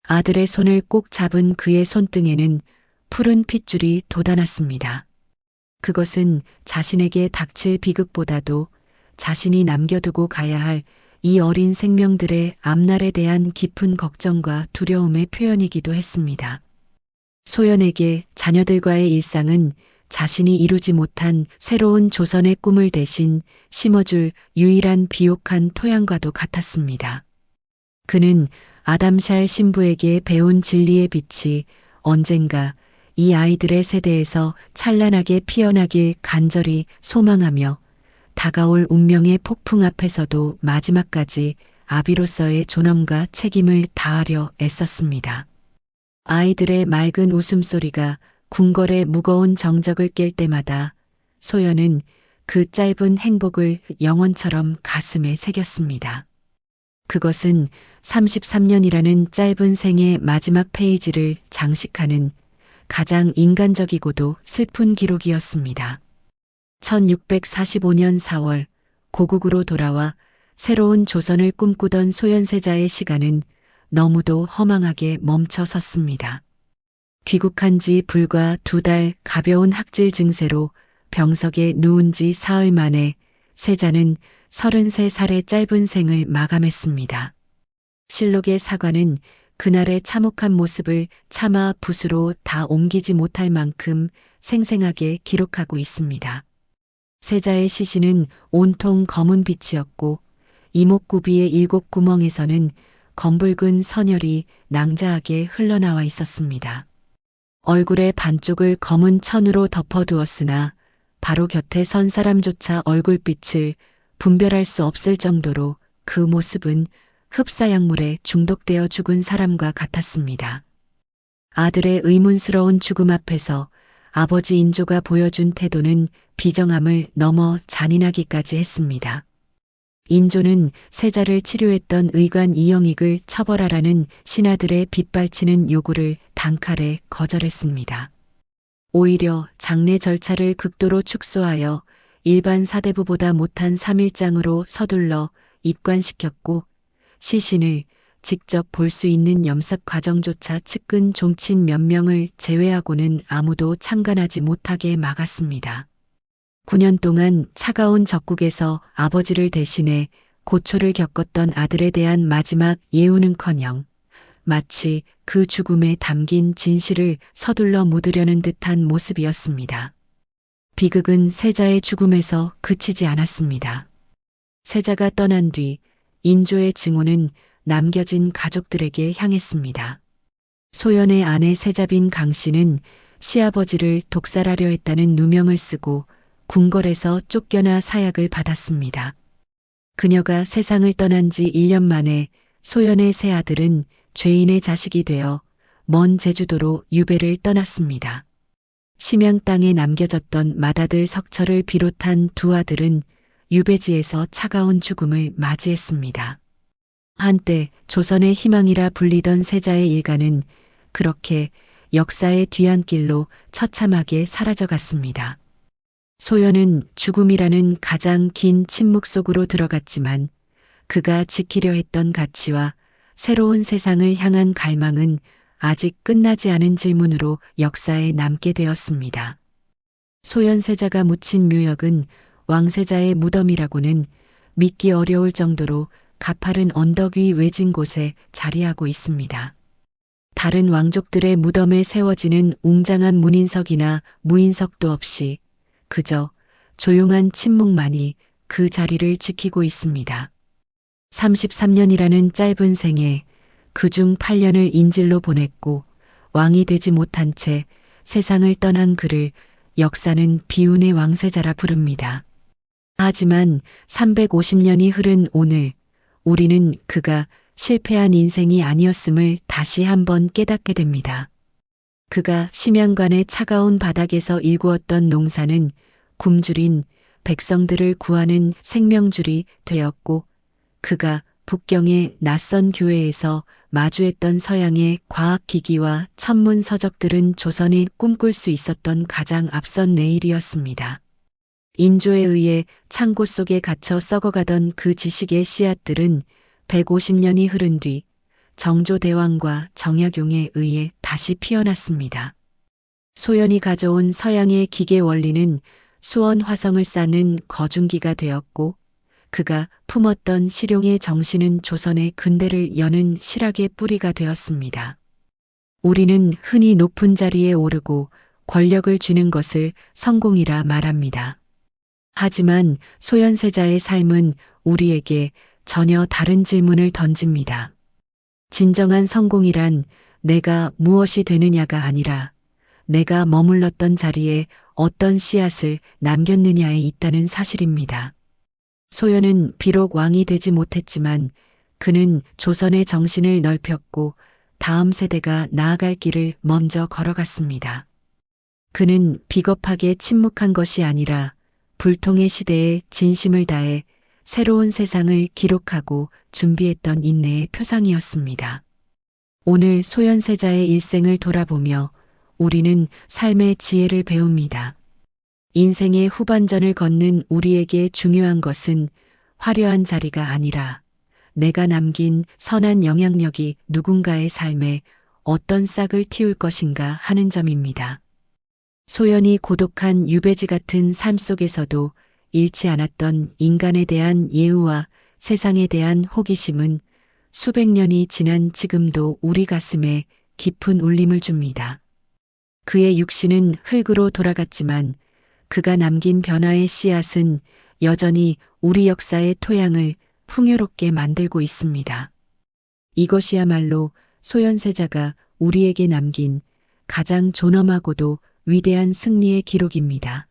아들의 손을 꼭 잡은 그의 손등에는 푸른 핏줄이 돋아났습니다. 그것은 자신에게 닥칠 비극보다도 자신이 남겨두고 가야 할 이 어린 생명들의 앞날에 대한 깊은 걱정과 두려움의 표현이기도 했습니다. 소연에게 자녀들과의 일상은 자신이 이루지 못한 새로운 조선의 꿈을 대신 심어줄 유일한 비옥한 토양과도 같았습니다. 그는 아담샬 신부에게 배운 진리의 빛이 언젠가 이 아이들의 세대에서 찬란하게 피어나길 간절히 소망하며 다가올 운명의 폭풍 앞에서도 마지막까지 아비로서의 존엄과 책임을 다하려 애썼습니다. 아이들의 맑은 웃음소리가 궁궐의 무거운 정적을 깰 때마다 소연은 그 짧은 행복을 영원처럼 가슴에 새겼습니다. 그것은 33년이라는 짧은 생의 마지막 페이지를 장식하는 가장 인간적이고도 슬픈 기록이었습니다. 1645년 4월 고국으로 돌아와 새로운 조선을 꿈꾸던 소현세자의 시간은 너무도 허망하게 멈춰 섰습니다. 귀국한 지 불과 2달 가벼운 학질 증세로 병석에 누운 지 사흘 만에 세자는 33살의 짧은 생을 마감했습니다. 실록의 사관은 그날의 참혹한 모습을 차마 붓으로 다 옮기지 못할 만큼 생생하게 기록하고 있습니다. 세자의 시신은 온통 검은 빛이었고 이목구비의 7구멍에서는 검붉은 선혈이 낭자하게 흘러나와 있었습니다. 얼굴의 반쪽을 검은 천으로 덮어두었으나 바로 곁에 선 사람조차 얼굴빛을 분별할 수 없을 정도로 그 모습은 흡사약물에 중독되어 죽은 사람과 같았습니다. 아들의 의문스러운 죽음 앞에서 아버지 인조가 보여준 태도는 비정함을 넘어 잔인하기까지 했습니다. 인조는 세자를 치료했던 의관 이영익을 처벌하라는 신하들의 빗발치는 요구를 단칼에 거절했습니다. 오히려 장례 절차를 극도로 축소하여 일반 사대부보다 못한 3일장으로 서둘러 입관시켰고 시신을 직접 볼 수 있는 염습 과정조차 측근 종친 몇 명을 제외하고는 아무도 참관하지 못하게 막았습니다. 9년 동안 차가운 적국에서 아버지를 대신해 고초를 겪었던 아들에 대한 마지막 예우는커녕 마치 그 죽음에 담긴 진실을 서둘러 묻으려는 듯한 모습이었습니다. 비극은 세자의 죽음에서 그치지 않았습니다. 세자가 떠난 뒤 인조의 증오는 남겨진 가족들에게 향했습니다. 소연의 아내 세자빈 강씨는 시아버지를 독살하려 했다는 누명을 쓰고 궁궐에서 쫓겨나 사약을 받았습니다. 그녀가 세상을 떠난 지 1년 만에 소연의 세 아들은 죄인의 자식이 되어 먼 제주도로 유배를 떠났습니다. 심양 땅에 남겨졌던 맏아들 석철을 비롯한 두 아들은 유배지에서 차가운 죽음을 맞이했습니다. 한때 조선의 희망이라 불리던 세자의 일가는 그렇게 역사의 뒤안길로 처참하게 사라져갔습니다. 소연은 죽음이라는 가장 긴 침묵 속으로 들어갔지만 그가 지키려 했던 가치와 새로운 세상을 향한 갈망은 아직 끝나지 않은 질문으로 역사에 남게 되었습니다. 소현세자가 묻힌 묘역은 왕세자의 무덤이라고는 믿기 어려울 정도로 가파른 언덕 위 외진 곳에 자리하고 있습니다. 다른 왕족들의 무덤에 세워지는 웅장한 문인석이나 무인석도 없이 그저 조용한 침묵만이 그 자리를 지키고 있습니다. 33년이라는 짧은 생에 그중 8년을 인질로 보냈고 왕이 되지 못한 채 세상을 떠난 그를 역사는 비운의 왕세자라 부릅니다. 하지만 350년이 흐른 오늘 우리는 그가 실패한 인생이 아니었음을 다시 한번 깨닫게 됩니다. 그가 심양관의 차가운 바닥에서 일구었던 농사는 굶주린 백성들을 구하는 생명줄이 되었고 그가 북경의 낯선 교회에서 마주했던 서양의 과학기기와 천문 서적들은 조선이 꿈꿀 수 있었던 가장 앞선 내일이었습니다. 인조에 의해 창고 속에 갇혀 썩어가던 그 지식의 씨앗들은 150년이 흐른 뒤 정조대왕과 정약용에 의해 다시 피어났습니다. 소연이 가져온 서양의 기계 원리는 수원 화성을 쌓는 거중기가 되었고 그가 품었던 실용의 정신은 조선의 근대를 여는 실학의 뿌리가 되었습니다. 우리는 흔히 높은 자리에 오르고 권력을 쥐는 것을 성공이라 말합니다. 하지만 소현세자의 삶은 우리에게 전혀 다른 질문을 던집니다. 진정한 성공이란 내가 무엇이 되느냐가 아니라 내가 머물렀던 자리에 어떤 씨앗을 남겼느냐에 있다는 사실입니다. 소연은 비록 왕이 되지 못했지만 그는 조선의 정신을 넓혔고 다음 세대가 나아갈 길을 먼저 걸어갔습니다. 그는 비겁하게 침묵한 것이 아니라 불통의 시대에 진심을 다해 새로운 세상을 기록하고 준비했던 인내의 표상이었습니다. 오늘 소현세자의 일생을 돌아보며 우리는 삶의 지혜를 배웁니다. 인생의 후반전을 걷는 우리에게 중요한 것은 화려한 자리가 아니라 내가 남긴 선한 영향력이 누군가의 삶에 어떤 싹을 틔울 것인가 하는 점입니다. 소연이 고독한 유배지 같은 삶 속에서도 잃지 않았던 인간에 대한 예우와 세상에 대한 호기심은 수백 년이 지난 지금도 우리 가슴에 깊은 울림을 줍니다. 그의 육신은 흙으로 돌아갔지만 그가 남긴 변화의 씨앗은 여전히 우리 역사의 토양을 풍요롭게 만들고 있습니다. 이것이야말로 소현세자가 우리에게 남긴 가장 존엄하고도 위대한 승리의 기록입니다.